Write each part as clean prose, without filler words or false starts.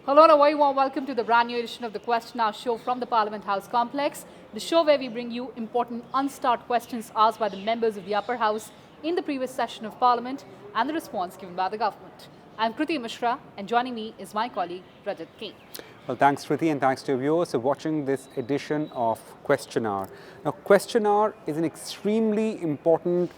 Hello and a very warm welcome to the brand new edition of the Question Hour show from the Parliament House complex, the show where we bring you important unstart questions asked by the members of the upper house in the previous session of Parliament and the response given by the government. I'm Kriti Mishra and joining me is my colleague Rajat. Well, thanks Kriti and thanks to your viewers for watching this edition of Question Hour. Now, Question Hour is an extremely important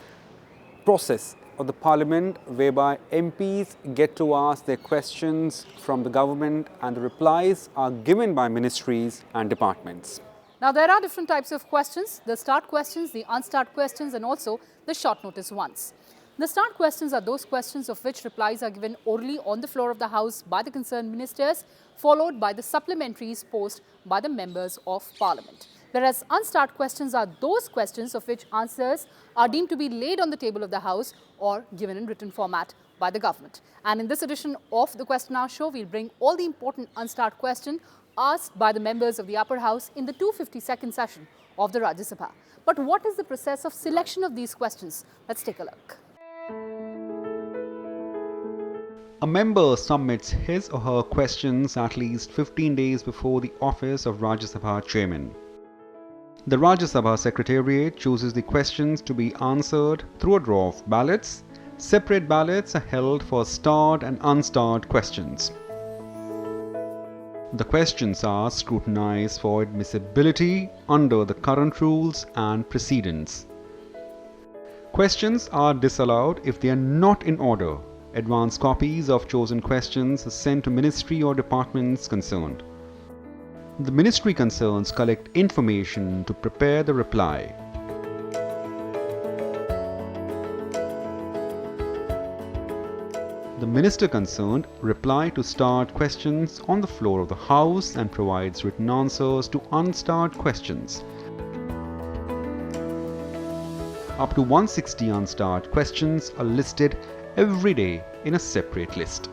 process of the Parliament whereby MPs get to ask their questions from the government and the replies are given by ministries and departments. Now, there are different types of questions, the start questions, the unstart questions and also the short notice ones. The start questions are those questions of which replies are given orally on the floor of the House by the concerned ministers, followed by the supplementaries posed by the members of Parliament. Whereas unstart questions are those questions of which answers are deemed to be laid on the table of the House or given in written format by the government. And in this edition of the Question Hour show, we'll bring all the important unstart questions asked by the members of the upper house in the 252nd session of the Rajya Sabha. But what is the process of selection of these questions? Let's take a look. A member submits his or her questions at least 15 days before the office of Rajya Sabha chairman. The Rajya Sabha Secretariat chooses the questions to be answered through a draw of ballots. Separate ballots are held for starred and unstarred questions. The questions are scrutinized for admissibility under the current rules and precedents. Questions are disallowed if they are not in order. Advance copies of chosen questions are sent to ministry or departments concerned. The ministry concerns collect information to prepare the reply. The minister concerned reply to starred questions on the floor of the House and provides written answers to unstarred questions. Up to 160 unstarred questions are listed every day in a separate list.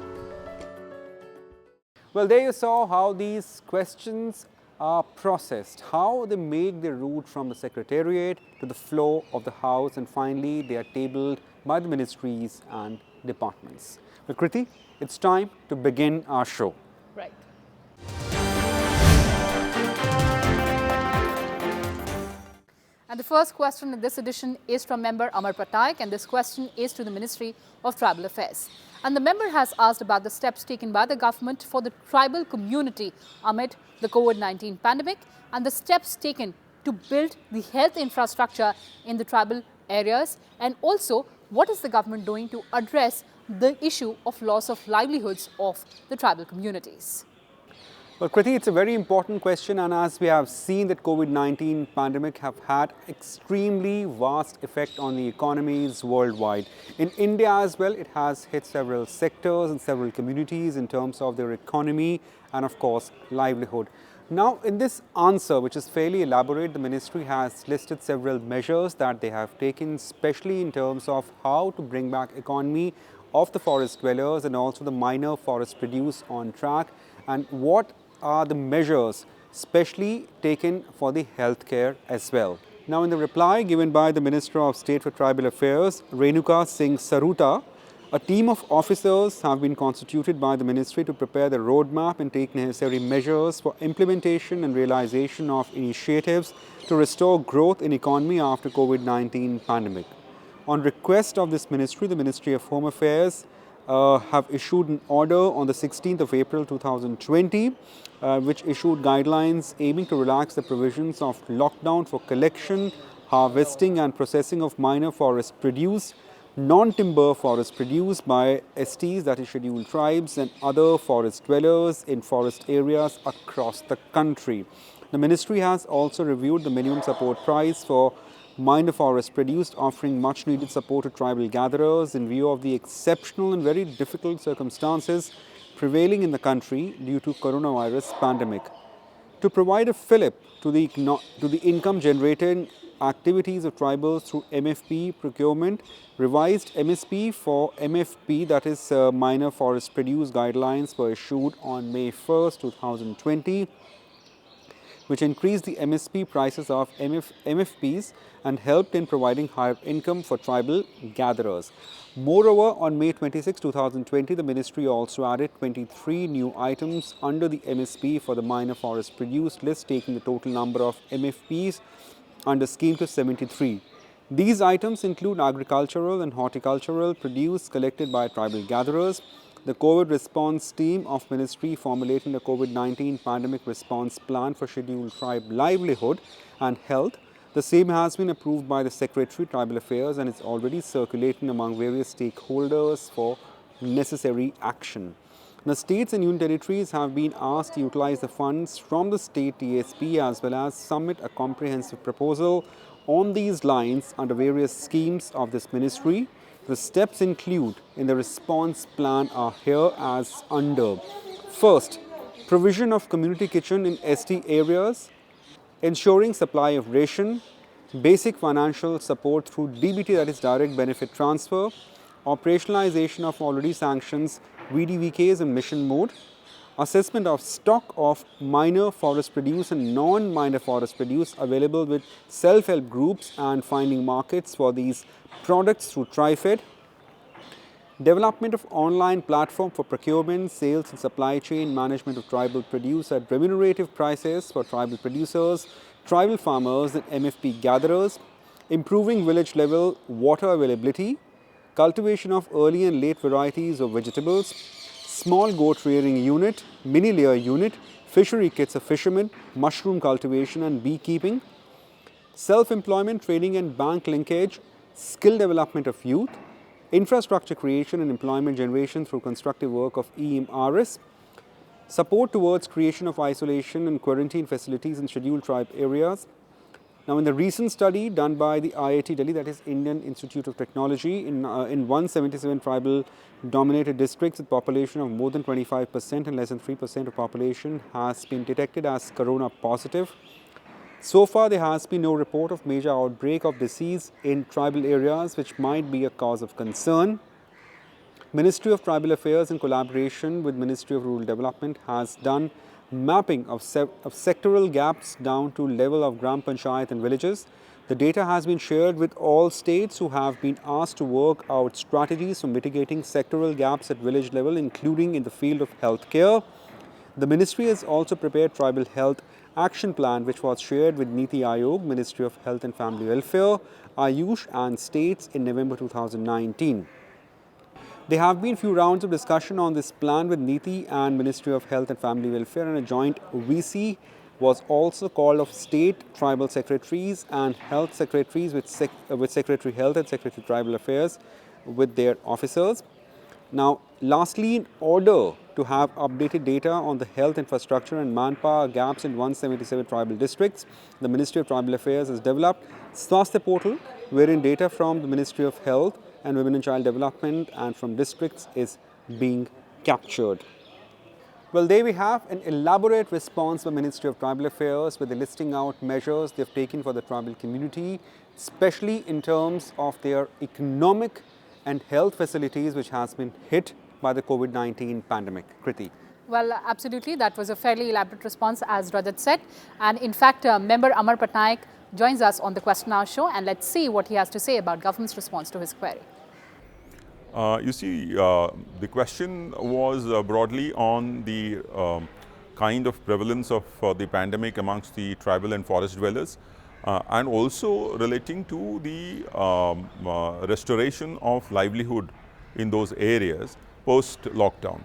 Well, there you saw how these questions are processed, how they make their route from the Secretariat to the floor of the House, and finally they are tabled by the ministries and departments. Well, Kriti, it's time to begin our show. Right. And the first question in this edition is from member Amar Patnaik, and this question is to the Ministry of Tribal Affairs. And the member has asked about the steps taken by the government for the tribal community amid the COVID-19 pandemic and the steps taken to build the health infrastructure in the tribal areas, and also what is the government doing to address the issue of loss of livelihoods of the tribal communities. Well, Kriti, it's a very important question, and as we have seen that COVID-19 pandemic have had extremely vast effect on the economies worldwide. In India as well, it has hit several sectors and several communities in terms of their economy and of course livelihood. Now, in this answer, which is fairly elaborate, the ministry has listed several measures that they have taken, especially in terms of how to bring back economy of the forest dwellers and also the minor forest produce on track, and what are the measures specially taken for the healthcare as well. Now, in the reply given by the Minister of State for Tribal Affairs, Renuka Singh Saruta, a team of officers have been constituted by the ministry to prepare the roadmap and take necessary measures for implementation and realization of initiatives to restore growth in economy after COVID-19 pandemic. On request of this ministry, the Ministry of Home Affairs have issued an order on the 16th of April 2020, which issued guidelines aiming to relax the provisions of lockdown for collection, harvesting and processing of minor forest produce, non-timber forest produce by STs, that is scheduled tribes, and other forest dwellers in forest areas across the country. The ministry has also reviewed the minimum support price for minor forest produce, offering much needed support to tribal gatherers in view of the exceptional and very difficult circumstances prevailing in the country due to coronavirus pandemic. To provide a fillip to the income generating activities of tribals through MFP procurement, revised MSP for MFP, that is minor forest produce guidelines, were issued on May 1st, 2020. which increased the MSP prices of MFPs and helped in providing higher income for tribal gatherers. Moreover, on May 26, 2020, the ministry also added 23 new items under the MSP for the minor forest produce list, taking the total number of MFPs under scheme to 73. These items include agricultural and horticultural produce collected by tribal gatherers. The COVID response team of ministry formulating the COVID-19 pandemic response plan for scheduled tribe livelihood and health. The same has been approved by the Secretary Tribal Affairs and is already circulating among various stakeholders for necessary action. The states and union territories have been asked to utilize the funds from the state TSP as well as submit a comprehensive proposal on these lines under various schemes of this ministry. The steps include in the response plan are here as under. First, provision of community kitchen in ST areas, ensuring supply of ration, basic financial support through DBT, that is direct benefit transfer, operationalization of already sanctions VDVKs in mission mode, assessment of stock of minor forest produce and non-minor forest produce available with self-help groups and finding markets for these products through TriFed, development of online platform for procurement, sales and supply chain management of tribal produce at remunerative prices for tribal producers, tribal farmers and MFP gatherers, improving village level water availability, cultivation of early and late varieties of vegetables, small goat rearing unit, mini layer unit, fishery kits of fishermen, mushroom cultivation and beekeeping, self-employment training and bank linkage, skill development of youth, infrastructure creation and employment generation through constructive work of EMRS, support towards creation of isolation and quarantine facilities in scheduled tribe areas. Now, in the recent study done by the IIT Delhi, that is Indian Institute of Technology, in 177 tribal dominated districts with population of more than 25% and less than 3% of population has been detected as corona positive. So far, there has been no report of major outbreak of disease in tribal areas, which might be a cause of concern. Ministry of Tribal Affairs in collaboration with Ministry of Rural Development has done mapping of sectoral gaps down to level of Gram Panchayat and villages. The data has been shared with all states who have been asked to work out strategies for mitigating sectoral gaps at village level, including in the field of healthcare. The ministry has also prepared Tribal Health Action Plan, which was shared with Niti Aayog, Ministry of Health and Family Welfare, Ayush and states in November 2019. There have been few rounds of discussion on this plan with Niti and Ministry of Health and Family Welfare, and a joint VC was also called of state tribal secretaries and health secretaries with Secretary Health and Secretary Tribal Affairs with their officers. Now, lastly, in order to have updated data on the health infrastructure and manpower gaps in 177 tribal districts, the Ministry of Tribal Affairs has developed Swasthya portal, wherein data from the Ministry of Health and Women and Child Development and from districts is being captured. Well, there we have an elaborate response by Ministry of Tribal Affairs with the listing out measures they have taken for the tribal community, especially in terms of their economic and health facilities which has been hit by the COVID-19 pandemic. Kriti. Well, absolutely. That was a fairly elaborate response, as Rajat said. And in fact, member Amar Patnaik joins us on the Question Hour show, and let's see what he has to say about government's response to his query. You see, the question was broadly on the kind of prevalence of the pandemic amongst the tribal and forest dwellers, and also relating to the restoration of livelihood in those areas post-lockdown.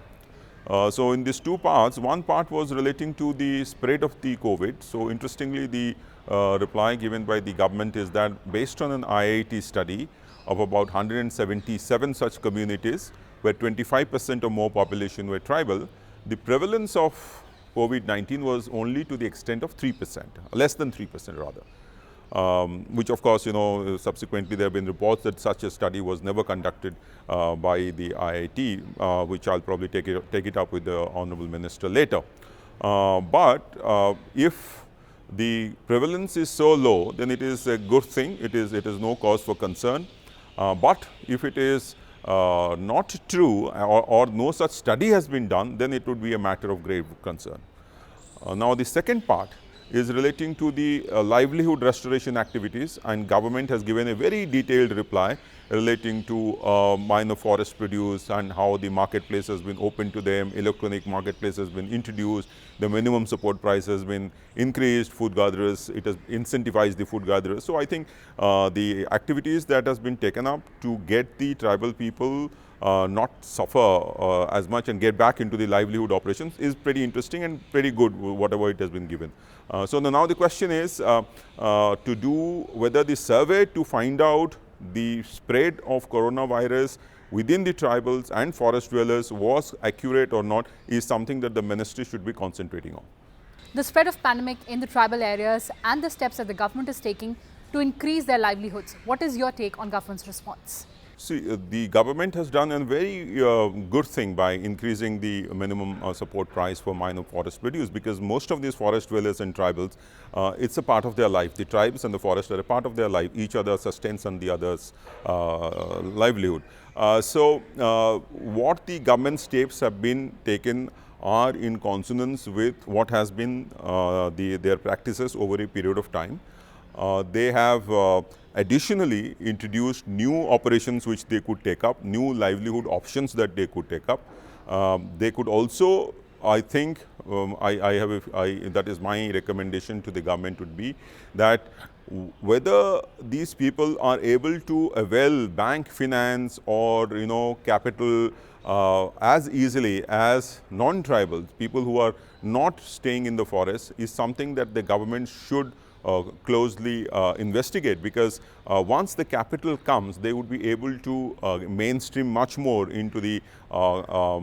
So in these two parts, one part was relating to the spread of the COVID. So interestingly, the reply given by the government is that based on an IIT study of about 177 such communities where 25% or more population were tribal, the prevalence of COVID-19 was only to the extent of 3%, less than 3% rather. Which of course, subsequently there have been reports that such a study was never conducted by the IIT, which I'll probably take it up with the Honorable Minister later. But if the prevalence is so low, then it is a good thing. It is no cause for concern. But if it is not true or no such study has been done, then it would be a matter of grave concern. Now the second part is relating to the livelihood restoration activities, and government has given a very detailed reply relating to minor forest produce and how the marketplace has been opened to them, electronic marketplace has been introduced, the minimum support price has been increased, food gatherers, it has incentivized the food gatherers. So I think the activities that has been taken up to get the tribal people not suffer as much and get back into the livelihood operations is pretty interesting and pretty good, whatever it has been given. So now the question is to do whether the survey to find out the spread of coronavirus within the tribals and forest dwellers was accurate or not is something that the ministry should be concentrating on. The spread of pandemic in the tribal areas and the steps that the government is taking to increase their livelihoods. What is your take on government's response? See, the government has done a very good thing by increasing the minimum support price for minor forest produce, because most of these forest dwellers and tribals, it's a part of their life. The tribes and the forest are a part of their life. Each other sustains on the other's livelihood. What the government steps have been taken are in consonance with what has been their practices over a period of time. They have additionally introduced new operations which they could take up, new livelihood options that they could take up. They could also, I think, that is my recommendation to the government would be that whether these people are able to avail bank finance or capital as easily as non-tribals, people who are not staying in the forest, is something that the government should closely investigate, because once the capital comes, they would be able to mainstream much more into the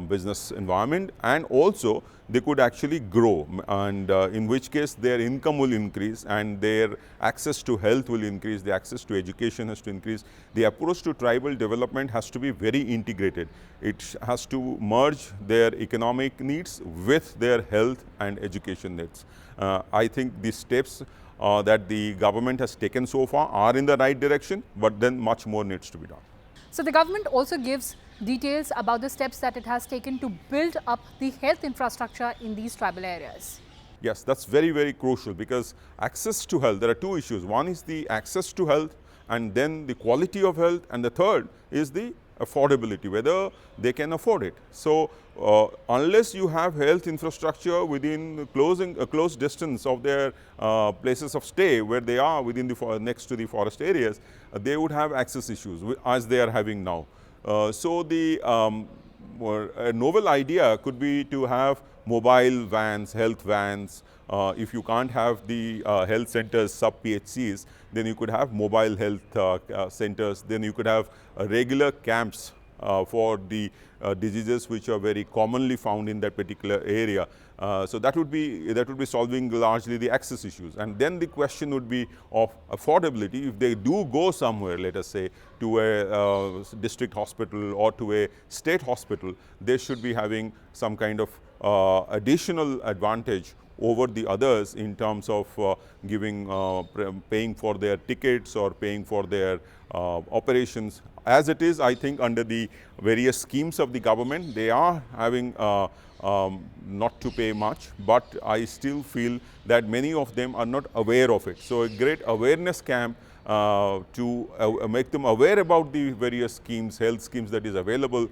business environment, and also they could actually grow, and in which case their income will increase and their access to health will increase, the access to education has to increase. The approach to tribal development has to be very integrated. It has to merge their economic needs with their health and education needs. I think these steps that the government has taken so far are in the right direction, but then much more needs to be done. So the government also gives details about the steps that it has taken to build up the health infrastructure in these tribal areas. Yes, that's very, very crucial, because access to health, there are two issues. One is the access to health, and then the quality of health, and the third is the affordability, whether they can afford it. So unless you have health infrastructure within a close distance of their places of stay where they are within the next to the forest areas, they would have access issues as they are having now. So the a novel idea could be to have mobile vans, health vans. If you can't have the health centers, sub-PHCs, then you could have mobile health centers. Then you could have regular camps for the diseases which are very commonly found in that particular area. So that would be solving largely the access issues. And then the question would be of affordability. If they do go somewhere, let us say to a district hospital or to a state hospital, they should be having some kind of additional advantage over the others in terms of paying for their tickets or paying for their operations. As it is, I think under the various schemes of the government, they are having not to pay much, but I still feel that many of them are not aware of it. So a great awareness camp to make them aware about the various schemes, health schemes that is available,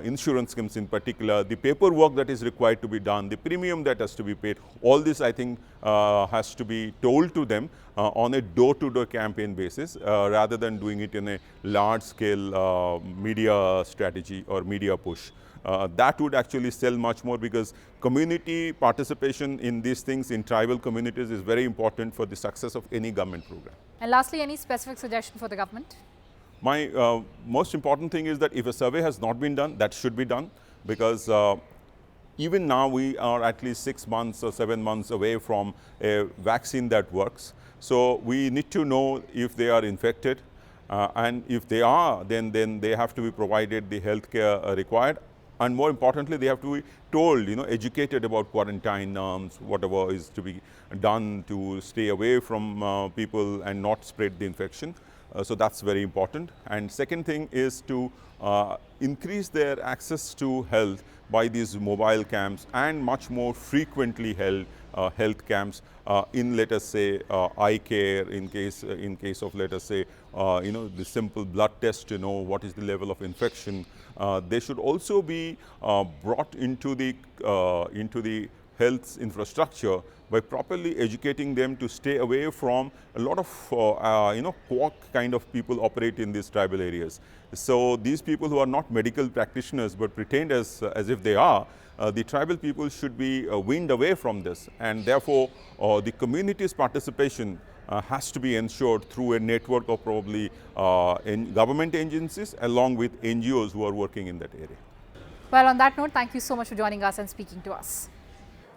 insurance schemes in particular, the paperwork that is required to be done, the premium that has to be paid, all this I think has to be told to them on a door-to-door campaign basis rather than doing it in a large-scale media strategy or media push. That would actually sell much more, because community participation in these things in tribal communities is very important for the success of any government program. And lastly, any specific suggestion for the government? My most important thing is that if a survey has not been done, that should be done, because even now we are at least 6 months or 7 months away from a vaccine that works. So we need to know if they are infected, and if they are, then they have to be provided the health care required. And more importantly, they have to be told, educated about quarantine norms, whatever is to be done to stay away from people and not spread the infection. So that's very important. And second thing is to increase their access to health by these mobile camps and much more frequently held health camps in, let us say, eye care, in case of, let us say, the simple blood test to know what is the level of infection. They should also be brought into the health infrastructure by properly educating them to stay away from a lot of quack kind of people operate in these tribal areas. So these people who are not medical practitioners but pretend as if they are, the tribal people should be weaned away from this, and therefore the community's participation has to be ensured through a network of probably government agencies along with NGOs who are working in that area. Well, on that note, thank you so much for joining us and speaking to us.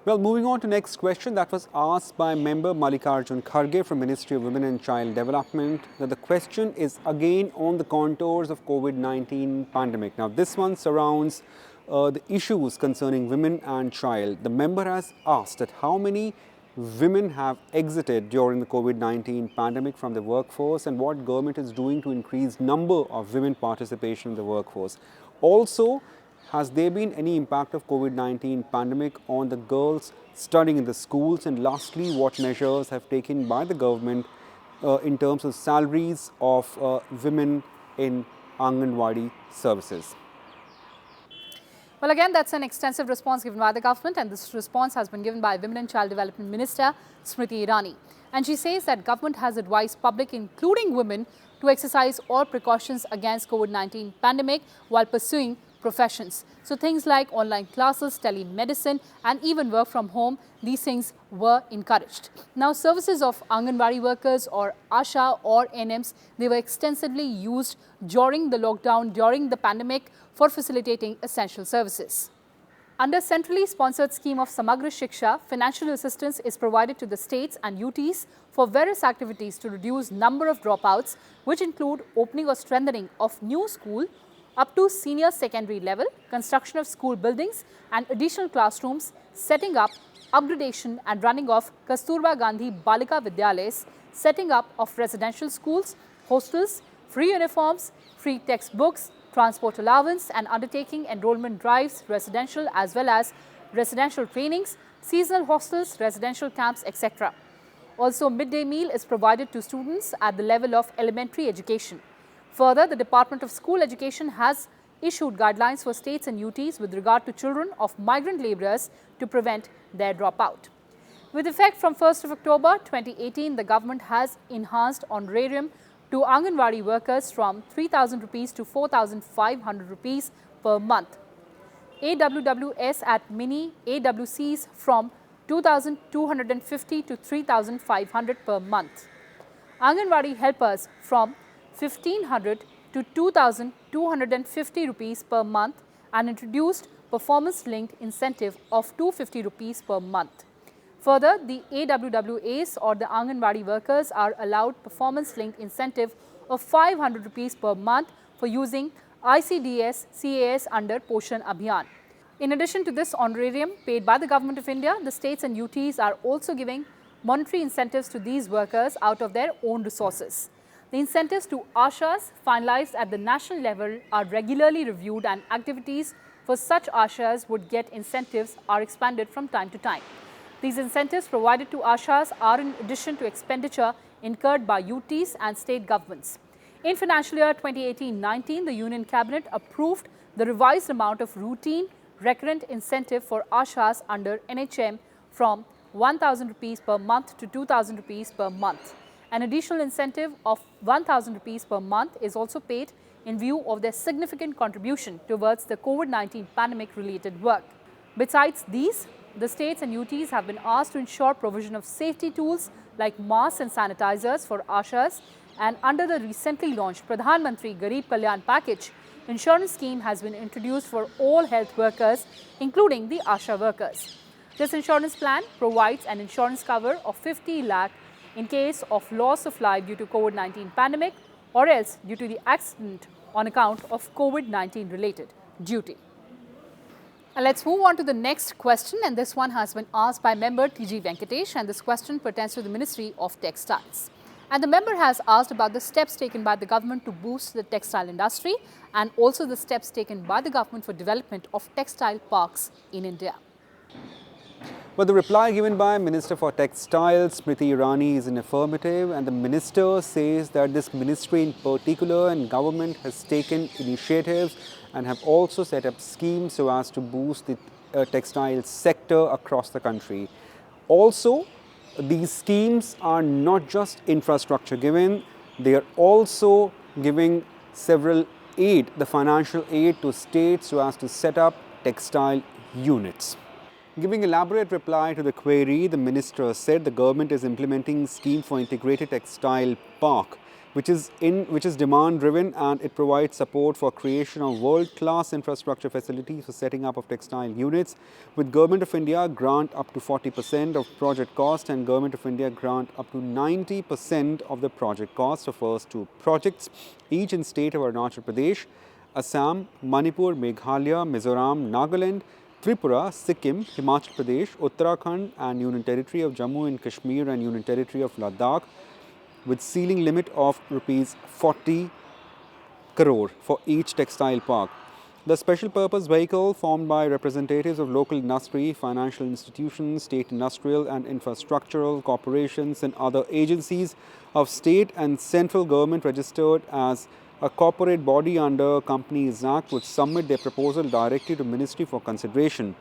Well, moving on to next question that was asked by member Mallikarjun Kharge from Ministry of Women and Child Development. Now, the question is again on the contours of COVID-19 pandemic. Now, this one surrounds the issues concerning women and child. The member has asked that how many women have exited during the COVID-19 pandemic from the workforce and what government is doing to increase number of women participation in the workforce. Also, has there been any impact of COVID-19 pandemic on the girls studying in the schools? And lastly, what measures have taken by the government in terms of salaries of women in Anganwadi services? Well, again, that's an extensive response given by the government, and this response has been given by Women and Child Development Minister Smriti Irani. And she says that government has advised public, including women, to exercise all precautions against COVID-19 pandemic while pursuing professions. So things like online classes, telemedicine and even work from home, these things were encouraged. Now, services of Anganwadi workers or ASHA or NMs, they were extensively used during the lockdown, during the pandemic for facilitating essential services. Under centrally sponsored scheme of Samagra Shiksha, financial assistance is provided to the states and UTs for various activities to reduce number of dropouts, which include opening or strengthening of new school up to senior secondary level, construction of school buildings and additional classrooms, setting up, upgradation and running of Kasturba Gandhi Balika Vidyalayas, setting up of residential schools, hostels, free uniforms, free textbooks, transport allowance and undertaking enrollment drives, residential as well as residential trainings, seasonal hostels, residential camps, etc. Also, midday meal is provided to students at the level of elementary education. Further, the Department of School Education has issued guidelines for states and UTs with regard to children of migrant labourers to prevent their dropout. With effect from 1st of October 2018, the government has enhanced honorarium to Anganwadi workers from 3,000 rupees to 4,500 rupees per month. AWWS at mini AWCs from 2,250 to 3,500 per month. Anganwadi helpers from 1,500 to 2,250 rupees per month and introduced performance-linked incentive of 250 rupees per month. Further, the AWWAs or the Anganwadi workers are allowed performance-linked incentive of 500 rupees per month for using ICDS CAS under Poshan Abhiyan. In addition to this honorarium paid by the Government of India, the states and UTs are also giving monetary incentives to these workers out of their own resources. The incentives to ASHAs finalized at the national level are regularly reviewed and activities for such ASHAs would get incentives are expanded from time to time. These incentives provided to ASHAs are in addition to expenditure incurred by UTs and state governments. In financial year 2018-19, the Union Cabinet approved the revised amount of routine recurrent incentive for ASHAs under NHM from 1,000 rupees per month to 2,000 rupees per month. An additional incentive of 1,000 rupees per month is also paid in view of their significant contribution towards the COVID-19 pandemic-related work. Besides these, the states and UTs have been asked to ensure provision of safety tools like masks and sanitizers for ASHAs, and under the recently launched Pradhan Mantri Garib Kalyan package, insurance scheme has been introduced for all health workers, including the ASHA workers. This insurance plan provides an insurance cover of 50 lakh in case of loss of life due to COVID-19 pandemic or else due to the accident on account of COVID-19 related duty. And let's move on to the next question, and this one has been asked by member TG Venkatesh, and this question pertains to the Ministry of Textiles. And the member has asked about the steps taken by the government to boost the textile industry and also the steps taken by the government for development of textile parks in India. But the reply given by Minister for Textiles, Kriti is in affirmative, and the minister says that this ministry in particular and government has taken initiatives and have also set up schemes so as to boost the textile sector across the country. Also, these schemes are not just infrastructure given, they are also giving several aid, the financial aid to states so as to set up textile units. Giving elaborate reply to the query, the minister said the government is implementing scheme for integrated textile park, which is demand-driven, and it provides support for creation of world-class infrastructure facilities for setting up of textile units, with Government of India grant up to 40% of project cost and Government of India grant up to 90% of the project cost of first two projects, each in state of Arunachal Pradesh, Assam, Manipur, Meghalaya, Mizoram, Nagaland, Tripura, Sikkim, Himachal Pradesh, Uttarakhand and Union Territory of Jammu and Kashmir and Union Territory of Ladakh, with ceiling limit of rupees 40 crore for each textile park. The special purpose vehicle formed by representatives of local industry, financial institutions, state industrial and infrastructural corporations and other agencies of state and central government registered as a corporate body under Companies Act would submit their proposal directly to Ministry for consideration.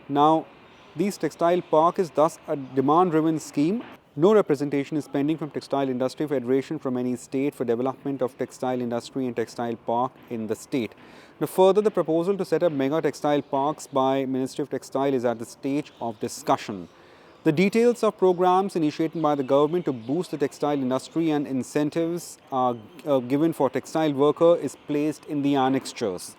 Now, this textile park is thus a demand-driven scheme. No representation is pending from Textile Industry Federation from any state for development of textile industry and textile park in the state. Now, further, the proposal to set up mega textile parks by Ministry of Textile is at the stage of discussion. The details of programs initiated by the government to boost the textile industry and incentives given for textile worker is placed in the annexures.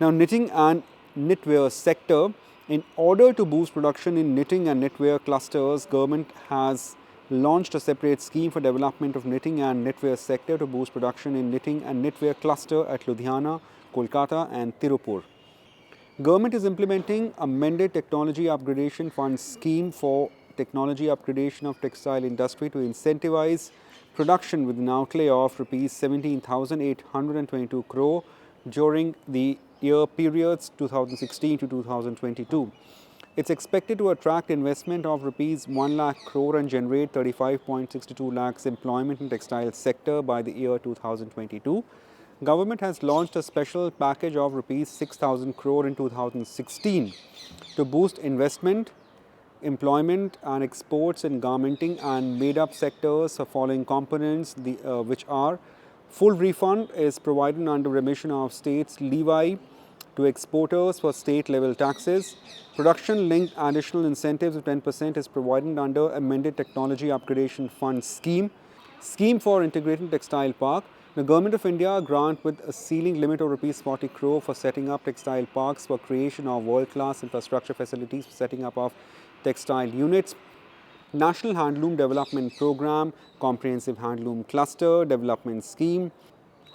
Now, knitting and knitwear sector, in order to boost production in knitting and knitwear clusters, government has launched a separate scheme for development of knitting and knitwear sector to boost production in knitting and knitwear cluster at Ludhiana, Kolkata and Tirupur. Government is implementing amended technology upgradation fund scheme for technology upgradation of textile industry to incentivize production with an outlay of rupees 17,822 crore during the year periods 2016 to 2022. It's expected to attract investment of rupees 1 lakh crore and generate 35.62 lakhs employment in textile sector by the year 2022. Government has launched a special package of rupees 6,000 crore in 2016 to boost investment, employment and exports in garmenting and made-up sectors for following components, which are: full refund is provided under remission of states levy to exporters for state-level taxes. Production-linked additional incentives of 10% is provided under amended technology upgradation fund scheme. Scheme for integrated textile park. The Government of India grant with a ceiling limit of rupees 40 crore for setting up textile parks for creation of world-class infrastructure facilities for setting up of textile units. National Handloom Development Program, Comprehensive Handloom Cluster Development Scheme,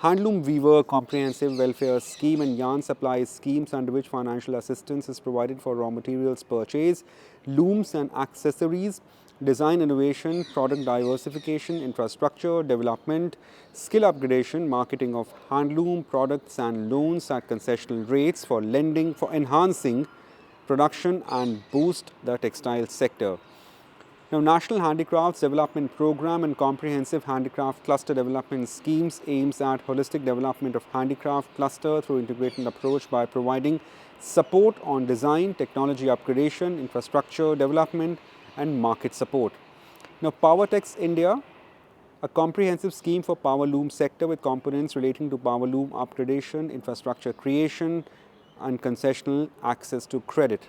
Handloom Weaver Comprehensive Welfare Scheme and Yarn Supply Schemes under which financial assistance is provided for raw materials purchase, looms and accessories, design innovation, product diversification, infrastructure development, skill upgradation, marketing of handloom products and loans at concessional rates for lending, for enhancing production and boost the textile sector. Now, National Handicrafts Development Program and Comprehensive Handicraft Cluster Development Schemes aims at holistic development of handicraft cluster through integrated approach by providing support on design, technology upgradation, infrastructure development and market support. Now, Powertex India, a comprehensive scheme for power loom sector with components relating to power loom upgradation, infrastructure creation and concessional access to credit.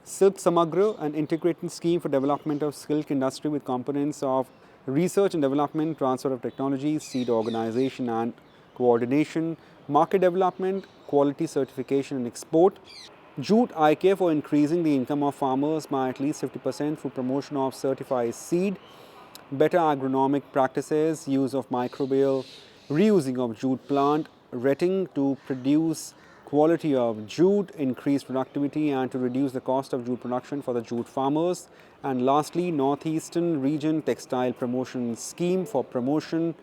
Silk Samagra, an integrated scheme for development of silk industry with components of research and development, transfer of technology, seed organization and coordination, market development, quality certification and export. Jute eye care for increasing the income of farmers by at least 50% through promotion of certified seed, better agronomic practices, use of microbial, reusing of jute plant, retting to produce quality of jute, increase productivity and to reduce the cost of jute production for the jute farmers. And lastly, Northeastern Region Textile Promotion Scheme for promoting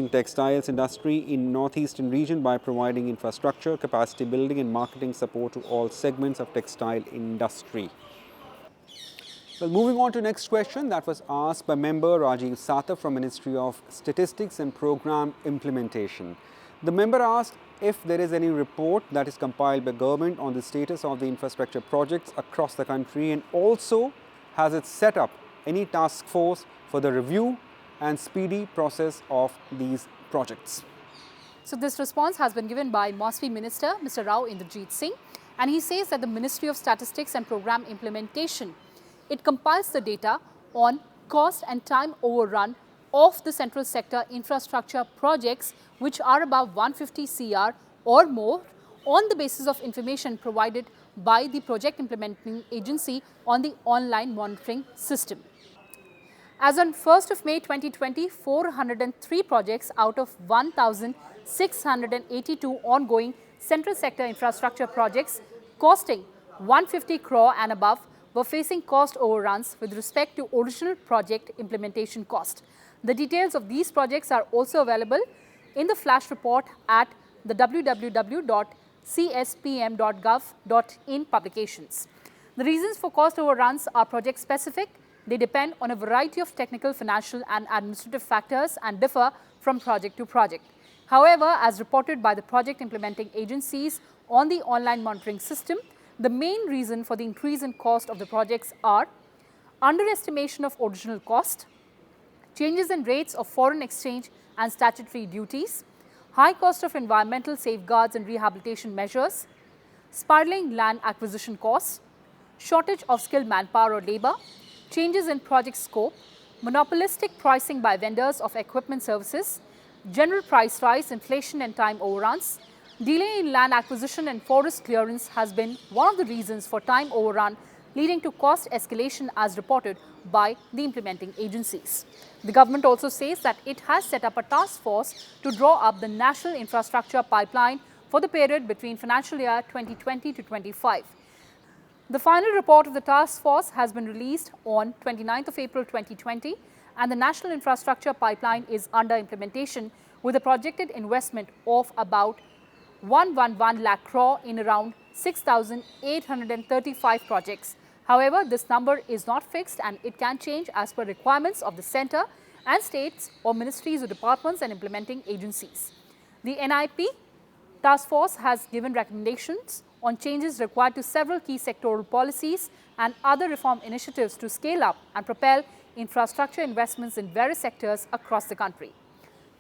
textiles industry in Northeastern region by providing infrastructure, capacity building and marketing support to all segments of textile industry. Well, moving on to next question that was asked by member Rajat Sabha from Ministry of Statistics and Program Implementation. The member asked if there is any report that is compiled by government on the status of the infrastructure projects across the country, and also has it set up any task force for the review and speedy process of these projects. So this response has been given by MOSPI Minister Mr. Rao Inderjeet Singh, and he says that the Ministry of Statistics and Program Implementation, it compiles the data on cost and time overrun of the central sector infrastructure projects which are above 150 CR or more on the basis of information provided by the project implementing agency on the online monitoring system. As on 1st of May 2020, 403 projects out of 1,682 ongoing central sector infrastructure projects costing 150 crore and above were facing cost overruns with respect to original project implementation cost. The details of these projects are also available in the flash report at the www.cspm.gov.in publications. The reasons for cost overruns are project specific. They depend on a variety of technical, financial and administrative factors and differ from project to project. However, as reported by the project implementing agencies on the online monitoring system, the main reason for the increase in cost of the projects are underestimation of original cost, changes in rates of foreign exchange and statutory duties, high cost of environmental safeguards and rehabilitation measures, spiraling land acquisition costs, shortage of skilled manpower or labour, changes in project scope, monopolistic pricing by vendors of equipment services, general price rise, inflation and time overruns. Delay in land acquisition and forest clearance has been one of the reasons for time overrun, leading to cost escalation as reported by the implementing agencies. The government also says that it has set up a task force to draw up the national infrastructure pipeline for the period between financial year 2020 to 25. The final report of the task force has been released on 29th of April 2020, and the national infrastructure pipeline is under implementation with a projected investment of about 111 lakh crore in around 6,835 projects. However, this number is not fixed and it can change as per requirements of the centre and states or ministries or departments and implementing agencies. The NIP task force has given recommendations on changes required to several key sectoral policies and other reform initiatives to scale up and propel infrastructure investments in various sectors across the country.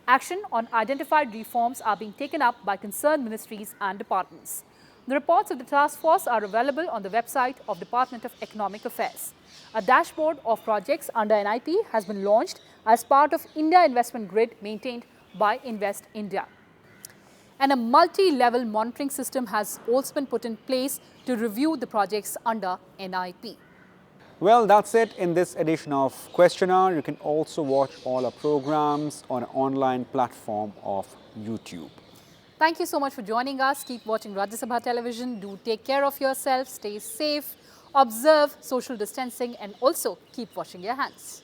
Action on identified reforms are being taken up by concerned ministries and departments. The reports of the task force are available on the website of Department of Economic Affairs. A dashboard of projects under NIP has been launched as part of India Investment Grid maintained by Invest India. And a multi-level monitoring system has also been put in place to review the projects under NIP. Well, that's it in this edition of Questionnaire. You can also watch all our programs on an online platform of YouTube. Thank you so much for joining us. Keep watching Rajya Sabha television. Do take care of yourself, stay safe, observe social distancing and also keep washing your hands.